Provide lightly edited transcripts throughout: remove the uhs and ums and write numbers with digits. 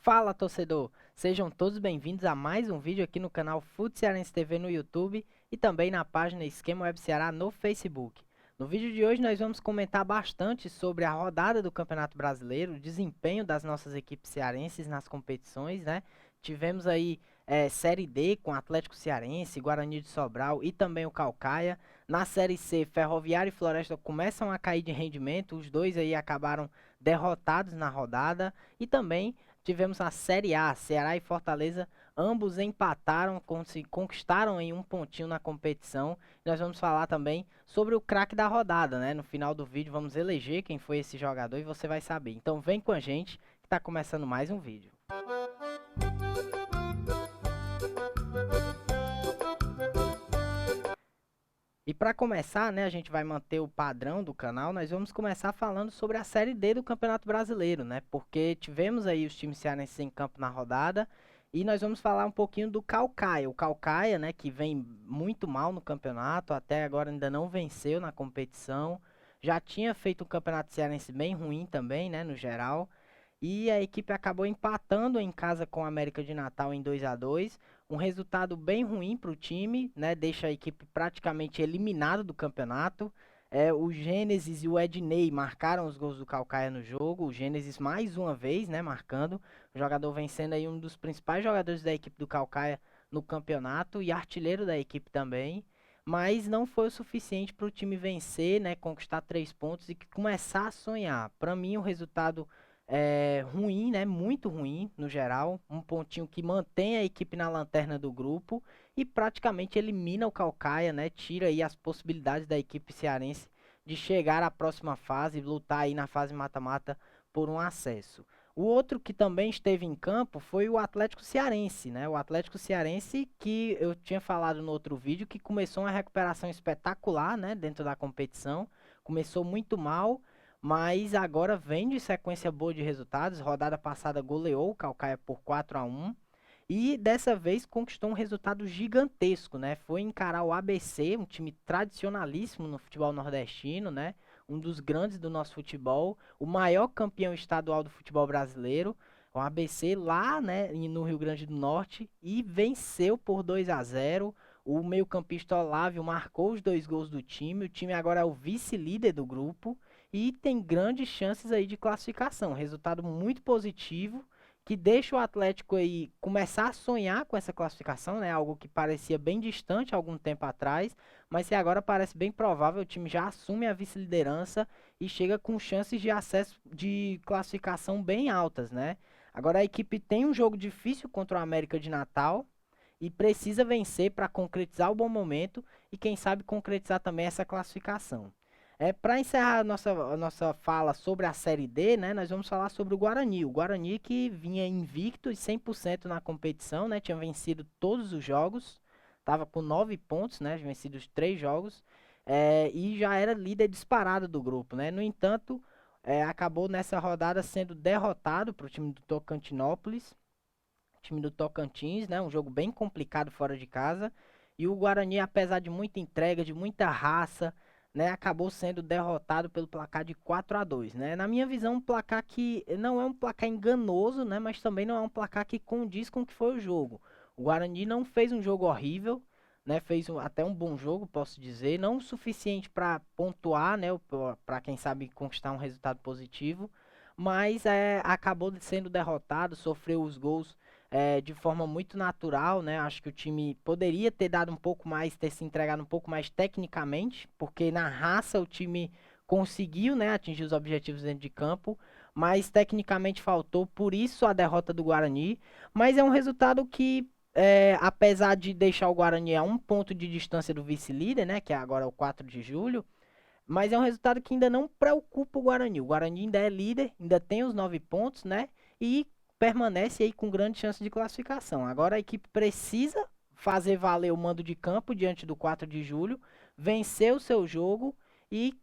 Fala, torcedor! Sejam todos bem-vindos a mais um vídeo aqui no canal Fut Cearense TV no YouTube e também na página Esquema Web Ceará no Facebook. No vídeo de hoje nós vamos comentar bastante sobre a rodada do Campeonato Brasileiro, o desempenho das nossas equipes cearenses nas competições, né? Tivemos aí Série D com Atlético Cearense, Guarani de Sobral e também o Caucaia. Na Série C, Ferroviária e Floresta começam a cair de rendimento, os dois aí acabaram derrotados na rodada e também tivemos a Série A, Ceará e Fortaleza, ambos empataram, conquistaram em um pontinho na competição. Nós vamos falar também sobre o craque da rodada, né? No final do vídeo vamos eleger quem foi esse jogador e você vai saber. Então vem com a gente que está começando mais um vídeo. E para começar, né, a gente vai manter o padrão do canal, nós vamos começar falando sobre a Série D do Campeonato Brasileiro, né? Porque tivemos aí os times cearenses em campo na rodada e nós vamos falar um pouquinho do Caucaia. O Caucaia, né, que vem muito mal no campeonato, até agora ainda não venceu na competição. Já tinha feito um campeonato cearense bem ruim também, né, no geral. E a equipe acabou empatando em casa com a América de Natal em 2-2, um resultado bem ruim para o time, né? Deixa a equipe praticamente eliminada do campeonato. O Gênesis e o Ednei marcaram os gols do Caucaia no jogo. O Gênesis mais uma vez, né, marcando. O jogador vencendo aí um dos principais jogadores da equipe do Caucaia no campeonato e artilheiro da equipe também. Mas não foi o suficiente para o time vencer, né, conquistar 3 pontos e começar a sonhar. Para mim, o resultado ruim, né? Muito ruim no geral. Um pontinho que mantém a equipe na lanterna do grupo e praticamente elimina o Caucaia, né? Tira aí as possibilidades da equipe cearense de chegar à próxima fase e lutar aí na fase mata-mata por um acesso. O outro que também esteve em campo foi o Atlético Cearense, né? O Atlético Cearense que eu tinha falado no outro vídeo que começou uma recuperação espetacular, né? Dentro da competição. Começou muito mal, mas agora vem de sequência boa de resultados. Rodada passada goleou o Caucaia por 4-1 e dessa vez conquistou um resultado gigantesco, né? Foi encarar o ABC, um time tradicionalíssimo no futebol nordestino, né? Um dos grandes do nosso futebol, o maior campeão estadual do futebol brasileiro, o ABC lá, né, no Rio Grande do Norte, e venceu por 2-0. O meio-campista Olávio marcou os 2 gols do time. O time agora é o vice-líder do grupo e tem grandes chances aí de classificação. Resultado muito positivo que deixa o Atlético aí começar a sonhar com essa classificação, né? Algo que parecia bem distante há algum tempo atrás, mas que agora parece bem provável. O time já assume a vice-liderança e chega com chances de acesso de classificação bem altas, né? Agora a equipe tem um jogo difícil contra o América de Natal e precisa vencer para concretizar o bom momento e quem sabe concretizar também essa classificação. Para encerrar a nossa fala sobre a Série D, né, nós vamos falar sobre o Guarani. O Guarani que vinha invicto e 100% na competição, né, tinha vencido todos os jogos, estava com 9 pontos, né, vencido os 3 jogos, e já era líder disparado do grupo. Né. No entanto, acabou nessa rodada sendo derrotado para o time do Tocantinópolis, time do Tocantins, né, um jogo bem complicado fora de casa. E o Guarani, apesar de muita entrega, de muita raça, né, acabou sendo derrotado pelo placar de 4-2, né? Na minha visão, um placar que não é um placar enganoso, né, mas também não é um placar que condiz com o que foi o jogo. O Guarani não fez um jogo horrível, né, fez até um bom jogo, posso dizer, não o suficiente para pontuar, né, para quem sabe conquistar um resultado positivo, mas acabou sendo derrotado, sofreu os gols de forma muito natural, né? Acho que o time poderia ter dado um pouco mais, ter se entregado um pouco mais tecnicamente, porque na raça o time conseguiu, né, atingir os objetivos dentro de campo, mas tecnicamente faltou, por isso a derrota do Guarani. Mas é um resultado que, apesar de deixar o Guarani a 1 ponto de distância do vice-líder, né, que é agora o 4 de julho, mas é um resultado que ainda não preocupa o Guarani. O Guarani ainda é líder, ainda tem os 9 pontos, né? E permanece aí com grande chance de classificação. Agora a equipe precisa fazer valer o mando de campo diante do 4 de julho, vencer o seu jogo e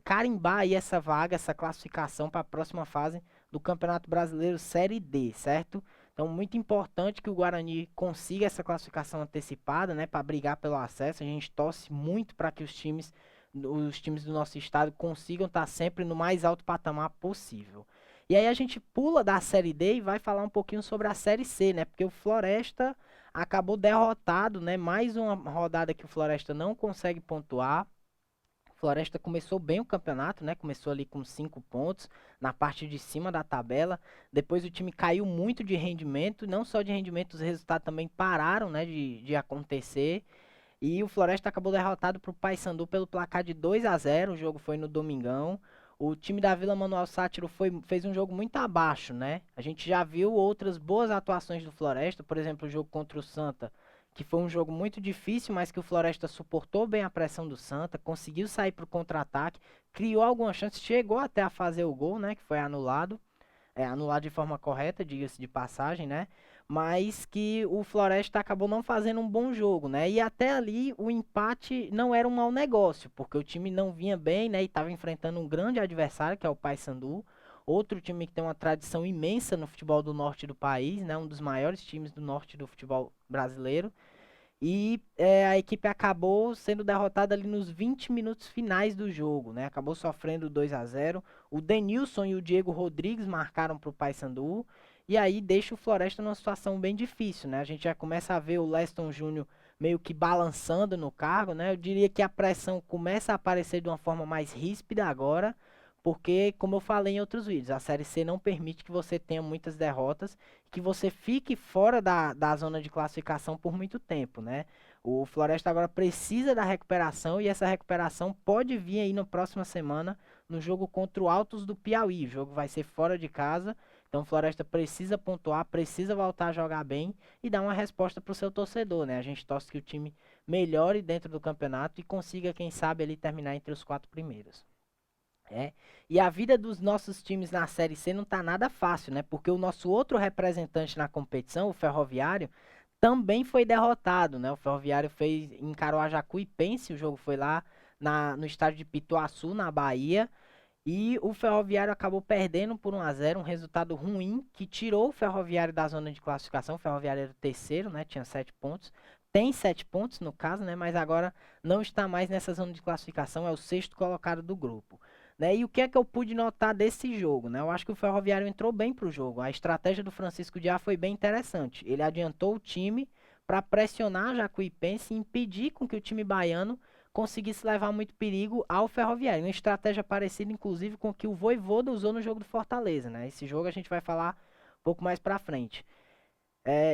carimbar aí essa vaga, essa classificação para a próxima fase do Campeonato Brasileiro Série D, certo? Então, muito importante que o Guarani consiga essa classificação antecipada, né, para brigar pelo acesso. A gente torce muito para que os times do nosso estado consigam estar sempre no mais alto patamar possível. E aí a gente pula da Série D e vai falar um pouquinho sobre a Série C, né? Porque o Floresta acabou derrotado, né? Mais uma rodada que o Floresta não consegue pontuar. Floresta começou bem o campeonato, né? Começou ali com 5 pontos na parte de cima da tabela. Depois o time caiu muito de rendimento, não só de rendimento, os resultados também pararam, né, de acontecer. E o Floresta acabou derrotado para o Paysandu pelo placar de 2-0. O jogo foi no domingão. O time da Vila Manuel Sátiro fez um jogo muito abaixo, né? A gente já viu outras boas atuações do Floresta, por exemplo, o jogo contra o Santa, que foi um jogo muito difícil, mas que o Floresta suportou bem a pressão do Santa, conseguiu sair para o contra-ataque, criou algumas chances, chegou até a fazer o gol, né? Que foi anulado, anulado de forma correta, diga-se de passagem, né? Mas que o Floresta acabou não fazendo um bom jogo, né? E até ali o empate não era um mau negócio, porque o time não vinha bem, né? E estava enfrentando um grande adversário, que é o Paysandu, outro time que tem uma tradição imensa no futebol do norte do país, né? Um dos maiores times do norte do futebol brasileiro. E a equipe acabou sendo derrotada ali nos 20 minutos finais do jogo, né? Acabou sofrendo 2-0. O Denilson e o Diego Rodrigues marcaram para o Paysandu. E aí deixa o Floresta numa situação bem difícil, né? A gente já começa a ver o Leston Júnior meio que balançando no cargo, né? Eu diria que a pressão começa a aparecer de uma forma mais ríspida agora, porque, como eu falei em outros vídeos, a Série C não permite que você tenha muitas derrotas, que você fique fora da zona de classificação por muito tempo, né? O Floresta agora precisa da recuperação e essa recuperação pode vir aí na próxima semana no jogo contra o Altos do Piauí. O jogo vai ser fora de casa, então o Floresta precisa pontuar, precisa voltar a jogar bem e dar uma resposta para o seu torcedor, né? A gente torce que o time melhore dentro do campeonato e consiga, quem sabe, ali terminar entre os 4 primeiros. É. E a vida dos nossos times na Série C não tá nada fácil, né? Porque o nosso outro representante na competição, o Ferroviário, também foi derrotado, né? O Ferroviário encarou a Jacuipense, o jogo foi lá no estádio de Pituaçu, na Bahia, e o Ferroviário acabou perdendo por 1-0, um resultado ruim que tirou o Ferroviário da zona de classificação. O Ferroviário era o terceiro, né? Tinha 7 pontos. Tem 7 pontos no caso, né? Mas agora não está mais nessa zona de classificação, é o sexto colocado do grupo. Né? E o que é que eu pude notar desse jogo? Né? Eu acho que o Ferroviário entrou bem para o jogo. A estratégia do Francisco Diá foi bem interessante. Ele adiantou o time para pressionar a Jacuipense e impedir com que o time baiano conseguisse levar muito perigo ao Ferroviário. Uma estratégia parecida, inclusive, com o que o Vojvoda usou no jogo do Fortaleza. Né? Esse jogo a gente vai falar um pouco mais para frente.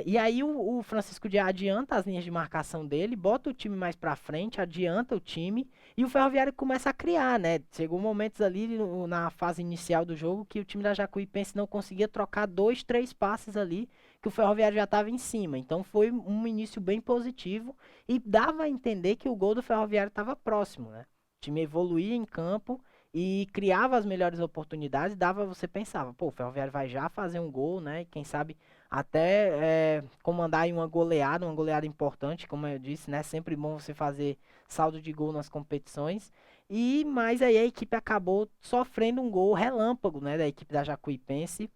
E aí o Francisco Diá adianta as linhas de marcação dele, bota o time mais pra frente, adianta o time e o Ferroviário começa a criar, né? Chegou momentos ali na fase inicial do jogo que o time da Jacuipense não conseguia trocar 2, 3 passes ali, que o Ferroviário já estava em cima. Então foi um início bem positivo e dava a entender que o gol do Ferroviário estava próximo, né? O time evoluía em campo e criava as melhores oportunidades, você pensava, pô, o Ferroviário vai já fazer um gol, né? E quem sabe até comandar aí uma goleada importante, como eu disse, né? Sempre bom você fazer saldo de gol nas competições. Mas aí a equipe acabou sofrendo um gol relâmpago, né? Da equipe da Jacuipense.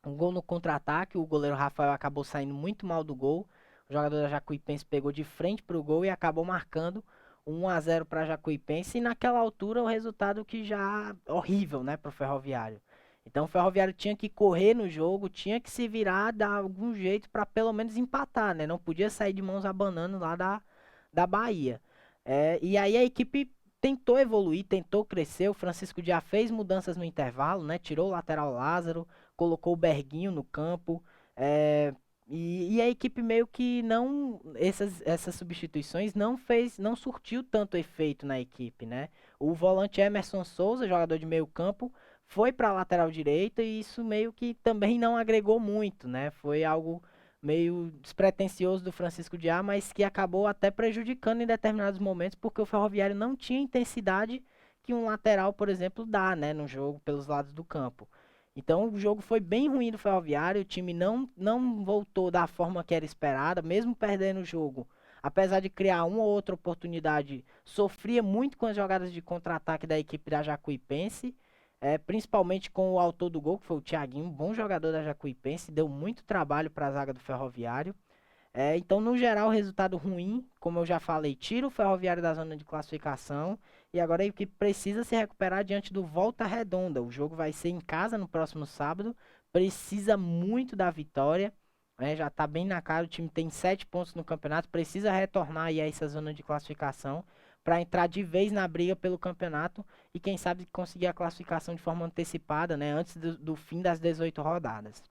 Um gol no contra-ataque, o goleiro Rafael acabou saindo muito mal do gol. O jogador da Jacuipense pegou de frente para o gol e acabou marcando 1-0 para a Jacuipense. E naquela altura o resultado que já horrível, né, para o Ferroviário. Então o Ferroviário tinha que correr no jogo, tinha que se virar, dar algum jeito para pelo menos empatar, né? Não podia sair de mãos abanando lá da Bahia. E aí a equipe tentou evoluir, tentou crescer. O Francisco já fez mudanças no intervalo, né? Tirou o lateral Lázaro, colocou o Berguinho no campo. é, e a equipe meio que não. Essas substituições não surtiu tanto efeito na equipe, né? O volante Emerson Souza, jogador de meio campo, foi para a lateral direita e isso meio que também não agregou muito, né? Foi algo meio despretensioso do Francisco Diá, mas que acabou até prejudicando em determinados momentos, porque o Ferroviário não tinha intensidade que um lateral, por exemplo, dá, né, no jogo pelos lados do campo. Então o jogo foi bem ruim do Ferroviário, o time não voltou da forma que era esperada, mesmo perdendo o jogo. Apesar de criar uma ou outra oportunidade, sofria muito com as jogadas de contra-ataque da equipe da Jacuipense, principalmente com o autor do gol, que foi o Thiaguinho, um bom jogador da Jacuipense, deu muito trabalho para a zaga do Ferroviário. Então, no geral, resultado ruim, como eu já falei, tira o Ferroviário da zona de classificação E agora a equipe precisa se recuperar diante do Volta Redonda. O jogo vai ser em casa no próximo sábado. Precisa muito da vitória, né? Já está bem na cara. O time tem 7 pontos no campeonato. Precisa retornar aí a essa zona de classificação para entrar de vez na briga pelo campeonato e quem sabe conseguir a classificação de forma antecipada, né? Antes do fim das 18 rodadas.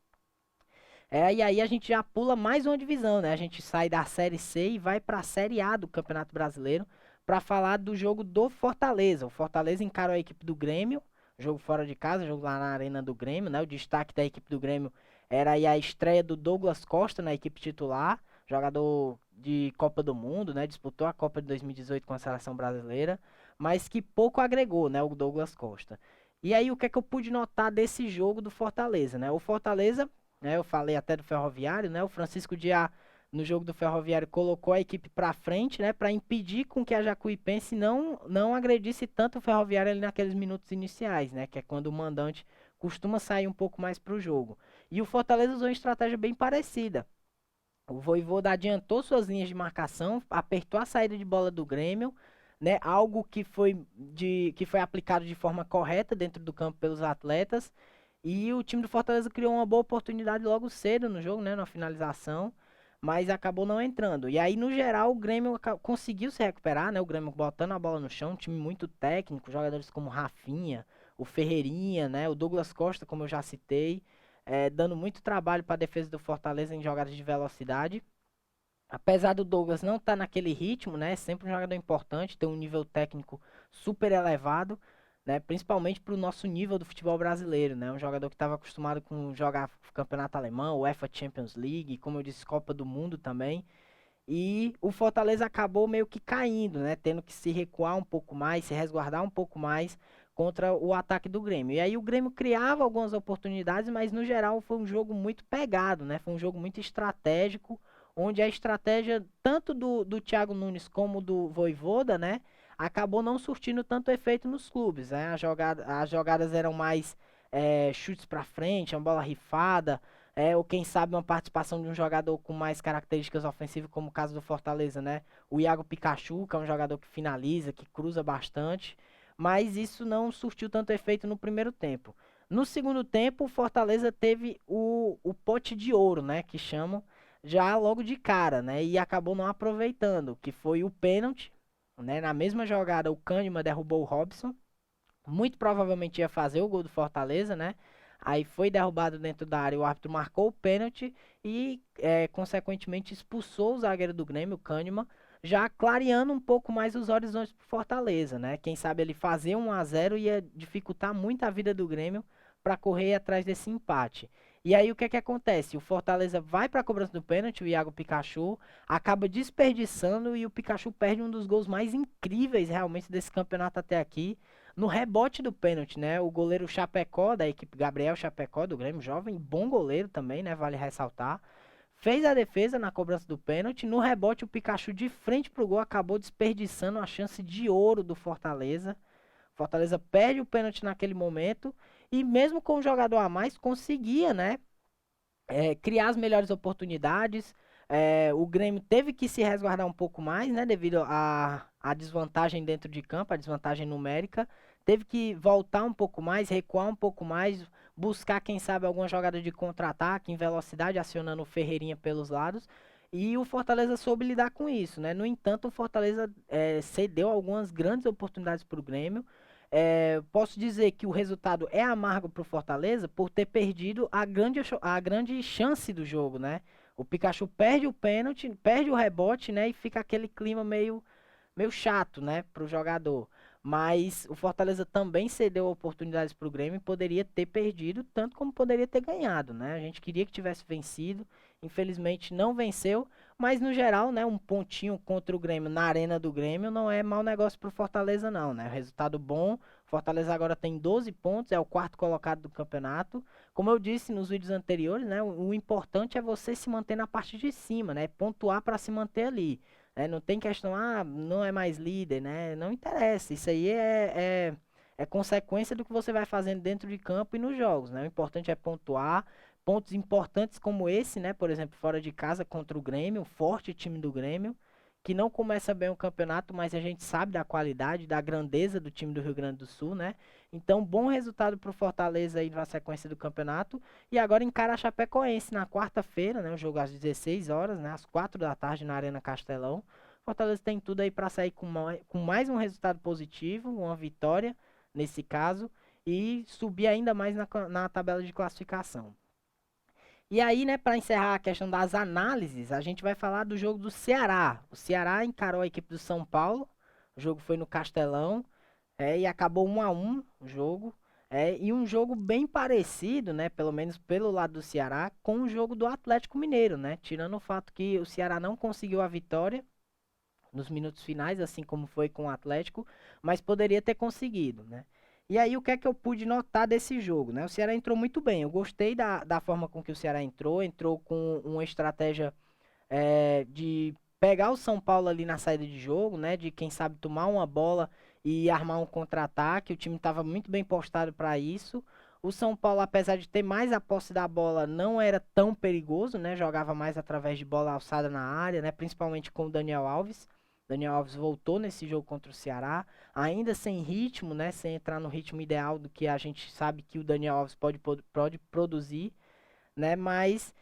E aí a gente já pula mais uma divisão, né? A gente sai da Série C e vai para a Série A do Campeonato Brasileiro para falar do jogo do Fortaleza. O Fortaleza encarou a equipe do Grêmio, jogo fora de casa, jogo lá na Arena do Grêmio, né? O destaque da equipe do Grêmio era aí a estreia do Douglas Costa na equipe titular, jogador de Copa do Mundo, né? Disputou a Copa de 2018 com a seleção brasileira, mas que pouco agregou, né? O Douglas Costa. E aí o que é que eu pude notar desse jogo do Fortaleza, né? O Fortaleza, né? Eu falei até do Ferroviário, né? O Francisco Diá no jogo do Ferroviário colocou a equipe para frente, né? Para impedir com que a Jacuipense não agredisse tanto o Ferroviário ali naqueles minutos iniciais, né? Que é quando o mandante costuma sair um pouco mais para o jogo. E o Fortaleza usou uma estratégia bem parecida. O Vojvoda adiantou suas linhas de marcação, apertou a saída de bola do Grêmio, né? Algo que foi aplicado de forma correta dentro do campo pelos atletas. E o time do Fortaleza criou uma boa oportunidade logo cedo no jogo, né? Na finalização, mas acabou não entrando. E aí, no geral, o Grêmio conseguiu se recuperar, né? O Grêmio botando a bola no chão, um time muito técnico, jogadores como Rafinha, o Ferreirinha, né? O Douglas Costa, como eu já citei, dando muito trabalho para a defesa do Fortaleza em jogadas de velocidade. Apesar do Douglas não estar naquele ritmo, né? É sempre um jogador importante, tem um nível técnico super elevado, né? Principalmente para o nosso nível do futebol brasileiro, né? Um jogador que estava acostumado com jogar campeonato alemão, UEFA Champions League, como eu disse, Copa do Mundo também. E o Fortaleza acabou meio que caindo, né? Tendo que se recuar um pouco mais, se resguardar um pouco mais contra o ataque do Grêmio. E aí o Grêmio criava algumas oportunidades, mas no geral foi um jogo muito pegado, né? Foi um jogo muito estratégico, onde a estratégia tanto do Thiago Nunes como do Vojvoda, né? Acabou não surtindo tanto efeito nos clubes, né? As jogadas eram mais chutes para frente, uma bola rifada, ou quem sabe uma participação de um jogador com mais características ofensivas, como o caso do Fortaleza, né? O Iago Pikachu, que é um jogador que finaliza, que cruza bastante, mas isso não surtiu tanto efeito no primeiro tempo. No segundo tempo, o Fortaleza teve o pote de ouro, né? Que chamam já logo de cara, né? E acabou não aproveitando, que foi o pênalti, né? Na mesma jogada, o Kahneman derrubou o Robson, muito provavelmente ia fazer o gol do Fortaleza, né? Aí foi derrubado dentro da área, o árbitro marcou o pênalti e, consequentemente, expulsou o zagueiro do Grêmio, o Kahneman, já clareando um pouco mais os horizontes pro Fortaleza, né? Quem sabe ele fazer 1-0 ia dificultar muito a vida do Grêmio para correr atrás desse empate. E aí o que é que acontece? O Fortaleza vai para a cobrança do pênalti, o Iago Pikachu acaba desperdiçando e o Pikachu perde um dos gols mais incríveis realmente desse campeonato até aqui no rebote do pênalti, né? O goleiro Chapecó, da equipe Gabriel Chapecó, do Grêmio, jovem, bom goleiro também, né? Vale ressaltar. Fez a defesa na cobrança do pênalti. No rebote, o Pikachu de frente pro gol acabou desperdiçando a chance de ouro do Fortaleza. Fortaleza perde o pênalti naquele momento. E mesmo com um jogador a mais, conseguia, né? Criar as melhores oportunidades. O Grêmio teve que se resguardar um pouco mais, né? Devido à desvantagem dentro de campo, a desvantagem numérica. Teve que voltar um pouco mais, recuar um pouco mais, buscar, quem sabe, alguma jogada de contra-ataque em velocidade, acionando o Ferreirinha pelos lados. E o Fortaleza soube lidar com isso, né? No entanto, o Fortaleza cedeu algumas grandes oportunidades para o Grêmio. Posso dizer que o resultado é amargo para o Fortaleza por ter perdido a grande chance do jogo, né? O Pikachu perde o pênalti, perde o rebote, né? E fica aquele clima meio chato, né, para o jogador. Mas o Fortaleza também cedeu oportunidades para o Grêmio e poderia ter perdido, tanto como poderia ter ganhado, né? A gente queria que tivesse vencido, infelizmente não venceu, mas no geral, né, um pontinho contra o Grêmio na arena do Grêmio não é mau negócio para o Fortaleza não, né? Resultado bom. Fortaleza agora tem 12 pontos, é o quarto colocado do campeonato. Como eu disse nos vídeos anteriores, né, o importante é você se manter na parte de cima, né? Pontuar para se manter ali. Não tem questão, não é mais líder, né? Não interessa. Isso aí é consequência do que você vai fazendo dentro de campo e nos jogos, né? O importante é pontuar. Pontos importantes como esse, né? Por exemplo, fora de casa contra o Grêmio, um forte time do Grêmio, que não começa bem o campeonato, mas a gente sabe da qualidade, da grandeza do time do Rio Grande do Sul, né? Então, bom resultado para o Fortaleza aí na sequência do campeonato. E agora encara a Chapecoense na quarta-feira, né? O jogo às 16 horas, né? Às 4 da tarde na Arena Castelão. Fortaleza tem tudo aí para sair com mais um resultado positivo, uma vitória nesse caso, e subir ainda mais na tabela de classificação. E aí, né, para encerrar a questão das análises, a gente vai falar do jogo do Ceará. O Ceará encarou a equipe do São Paulo, o jogo foi no Castelão, e acabou 1-1 o jogo. E um jogo bem parecido, né, pelo menos pelo lado do Ceará, com o jogo do Atlético Mineiro, né, tirando o fato que o Ceará não conseguiu a vitória nos minutos finais, assim como foi com o Atlético, mas poderia ter conseguido, né. E aí, o que é que eu pude notar desse jogo, né? O Ceará entrou muito bem. Eu gostei da forma com que o Ceará entrou com uma estratégia de pegar o São Paulo ali na saída de jogo, né? De quem sabe tomar uma bola e armar um contra-ataque. O time estava muito bem postado para isso. O São Paulo, apesar de ter mais a posse da bola, não era tão perigoso, né? Jogava mais através de bola alçada na área, né? Principalmente com o Daniel Alves. Daniel Alves voltou nesse jogo contra o Ceará, ainda sem ritmo, né? Sem entrar no ritmo ideal do que a gente sabe que o Daniel Alves pode produzir, né? Mas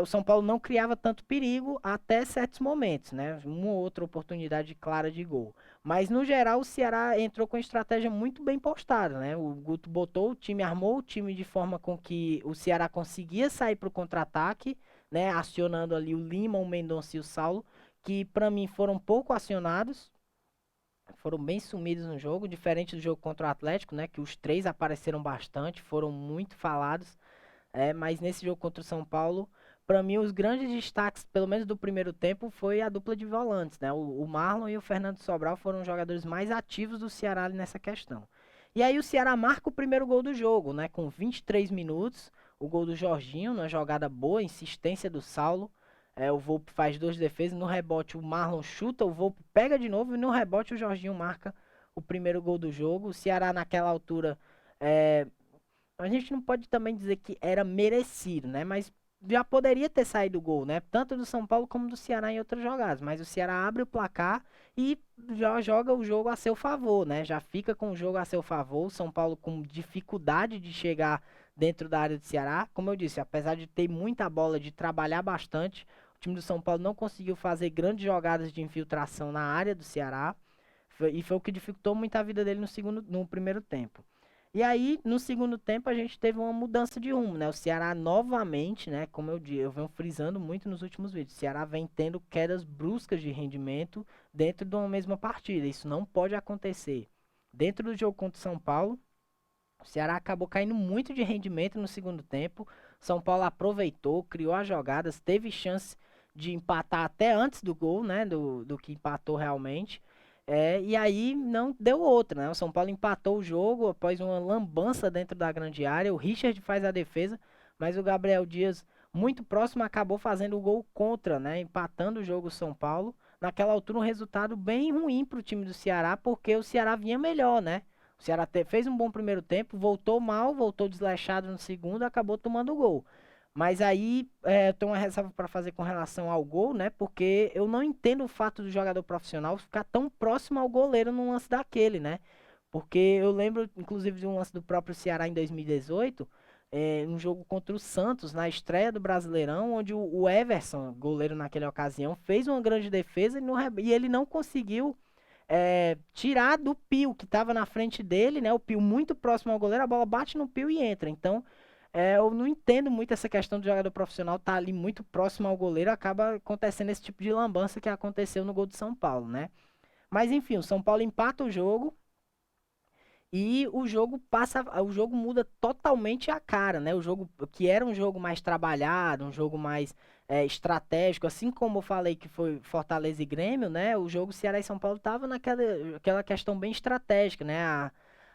o São Paulo não criava tanto perigo até certos momentos, né? Uma ou outra oportunidade clara de gol. Mas no geral o Ceará entrou com estratégia muito bem postada, né? O Guto botou o time, armou o time de forma com que o Ceará conseguia sair para o contra-ataque, né? Acionando ali o Lima, o Mendonça e o Saulo, que para mim foram pouco acionados, foram bem sumidos no jogo, diferente do jogo contra o Atlético, né? Que os três apareceram bastante, foram muito falados. Mas nesse jogo contra o São Paulo, para mim, os grandes destaques, pelo menos do primeiro tempo, foi a dupla de volantes, né? O Marlon e o Fernando Sobral foram os jogadores mais ativos do Ceará ali nessa questão. E aí o Ceará marca o primeiro gol do jogo, né? Com 23 minutos, o gol do Jorginho, numa jogada boa, insistência do Saulo. O Volpe faz duas defesas, no rebote o Marlon chuta, o Volpe pega de novo e no rebote o Jorginho marca o primeiro gol do jogo. O Ceará naquela altura é, a gente não pode também dizer que era merecido, né? Mas já poderia ter saído o gol, né? Tanto do São Paulo como do Ceará em outras jogadas. Mas o Ceará abre o placar e já joga o jogo a seu favor, né? Já fica com o jogo a seu favor. O São Paulo com dificuldade de chegar dentro da área do Ceará. Como eu disse, apesar de ter muita bola, de trabalhar bastante, o time do São Paulo não conseguiu fazer grandes jogadas de infiltração na área do Ceará. E foi o que dificultou muito a vida dele no primeiro tempo. E aí, no segundo tempo, a gente teve uma mudança de rumo, né? O Ceará novamente, né? Como eu venho frisando muito nos últimos vídeos, o Ceará vem tendo quedas bruscas de rendimento dentro de uma mesma partida. Isso não pode acontecer. Dentro do jogo contra o São Paulo, o Ceará acabou caindo muito de rendimento no segundo tempo. São Paulo aproveitou, criou as jogadas, teve chance de empatar até antes do gol, né? Do que empatou realmente. E aí não deu outra, né? O São Paulo empatou o jogo após uma lambança dentro da grande área. O Richard faz a defesa, mas o Gabriel Dias, muito próximo, acabou fazendo o gol contra, né? Empatando o jogo o São Paulo. Naquela altura, um resultado bem ruim para o time do Ceará, porque o Ceará vinha melhor, né? O Ceará fez um bom primeiro tempo, voltou mal, voltou desleixado no segundo, acabou tomando o gol. Mas aí eu tenho uma ressalva para fazer com relação ao gol, né? Porque eu não entendo o fato do jogador profissional ficar tão próximo ao goleiro num lance daquele, né? Porque eu lembro, inclusive, de um lance do próprio Ceará em 2018, um jogo contra o Santos, na estreia do Brasileirão, onde o Everson, goleiro naquela ocasião, fez uma grande defesa e ele não conseguiu tirar do Pio, que estava na frente dele, né? O Pio muito próximo ao goleiro, a bola bate no Pio e entra. Então, eu não entendo muito essa questão do jogador profissional estar ali muito próximo ao goleiro, acaba acontecendo esse tipo de lambança que aconteceu no gol de São Paulo, né? Mas enfim, o São Paulo empata o jogo e o jogo muda totalmente a cara, né? O jogo que era um jogo mais trabalhado, um jogo mais estratégico, assim como eu falei que foi Fortaleza e Grêmio, né? O jogo Ceará e São Paulo tava aquela questão bem estratégica, né?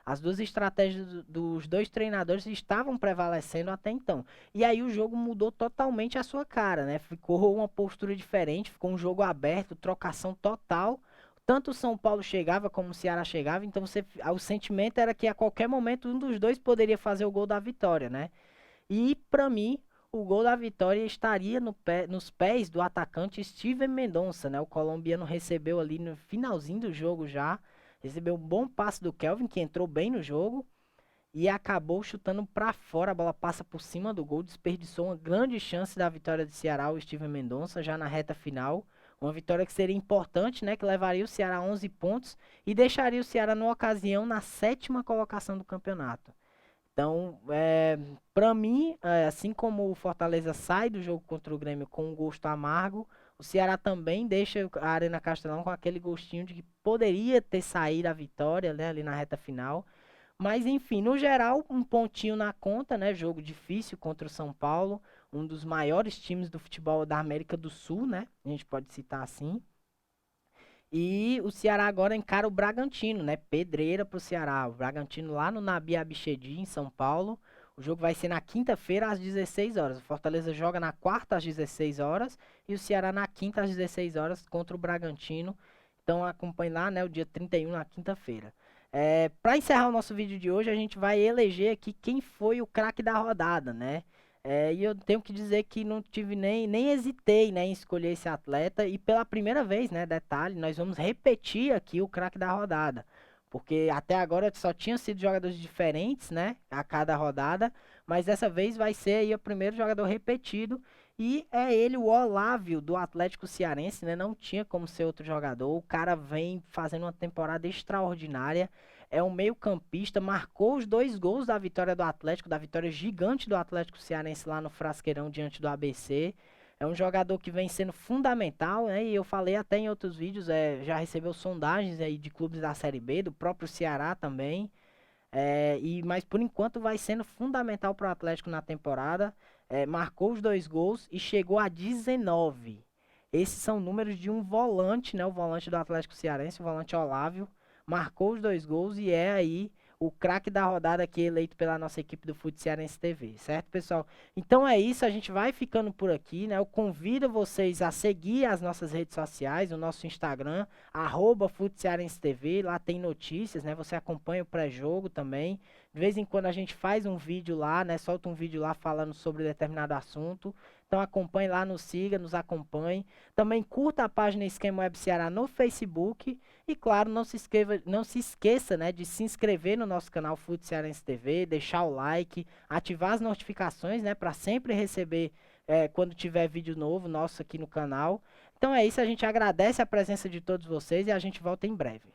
As duas estratégias dos dois treinadores estavam prevalecendo até então. E aí o jogo mudou totalmente a sua cara, né? Ficou uma postura diferente, ficou um jogo aberto, trocação total. Tanto o São Paulo chegava como o Ceará chegava, então o sentimento era que a qualquer momento um dos dois poderia fazer o gol da vitória, né? E pra mim, o gol da vitória estaria nos pés do atacante Steven Mendonça, né? O colombiano recebeu ali no finalzinho do jogo já, recebeu um bom passe do Kelvin, que entrou bem no jogo, e acabou chutando para fora, a bola passa por cima do gol, desperdiçou uma grande chance da vitória do Ceará, o Steven Mendonça, já na reta final. Uma vitória que seria importante, né? Que levaria o Ceará a 11 pontos e deixaria o Ceará, numa ocasião, na 7ª colocação do campeonato. Então, para mim, assim como o Fortaleza sai do jogo contra o Grêmio com um gosto amargo, o Ceará também deixa a Arena Castelão com aquele gostinho de que poderia ter saído a vitória, né, ali na reta final. Mas enfim, no geral, um pontinho na conta, né? Jogo difícil contra o São Paulo, um dos maiores times do futebol da América do Sul, né? A gente pode citar assim. E o Ceará agora encara o Bragantino, né? Pedreira pro Ceará. O Bragantino lá no Nabi Abichedi, em São Paulo. O jogo vai ser na quinta-feira às 16 horas. O Fortaleza joga na quarta às 16 horas e o Ceará na quinta às 16 horas contra o Bragantino. Então acompanhe lá, né, o dia 31 na quinta-feira. Para encerrar o nosso vídeo de hoje, a gente vai eleger aqui quem foi o craque da rodada, né? E eu tenho que dizer que não tive nem hesitei, né, em escolher esse atleta. E pela primeira vez, né, detalhe, nós vamos repetir aqui o craque da rodada. Porque até agora só tinham sido jogadores diferentes, né, a cada rodada. Mas dessa vez vai ser aí o primeiro jogador repetido. E é ele, o Olávio, do Atlético Cearense, né? Não tinha como ser outro jogador. O cara vem fazendo uma temporada extraordinária. É um meio-campista, marcou os 2 gols da vitória do Atlético, da vitória gigante do Atlético Cearense lá no Frasqueirão diante do ABC. É um jogador que vem sendo fundamental, né? E eu falei até em outros vídeos, já recebeu sondagens aí de clubes da Série B, do próprio Ceará também. Mas por enquanto vai sendo fundamental para o Atlético na temporada. Marcou os 2 gols e chegou a 19. Esses são números de um volante, né? O volante do Atlético Cearense, o volante Olávio. Marcou os 2 gols e é aí o craque da rodada aqui eleito pela nossa equipe do Fute Cearense TV, certo, pessoal? Então é isso, a gente vai ficando por aqui, né? Eu convido vocês a seguir as nossas redes sociais, o nosso Instagram, Fute Cearense TV, lá tem notícias, né? Você acompanha o pré-jogo também. De vez em quando a gente faz um vídeo lá, né? Solta um vídeo lá falando sobre determinado assunto. Então acompanhe lá, nos siga, nos acompanhe. Também curta a página Esquema Web Ceará no Facebook. E claro, não se esqueça, né, de se inscrever no nosso canal Fute Cearense TV, deixar o like, ativar as notificações, né, para sempre receber quando tiver vídeo novo nosso aqui no canal. Então é isso, a gente agradece a presença de todos vocês e a gente volta em breve.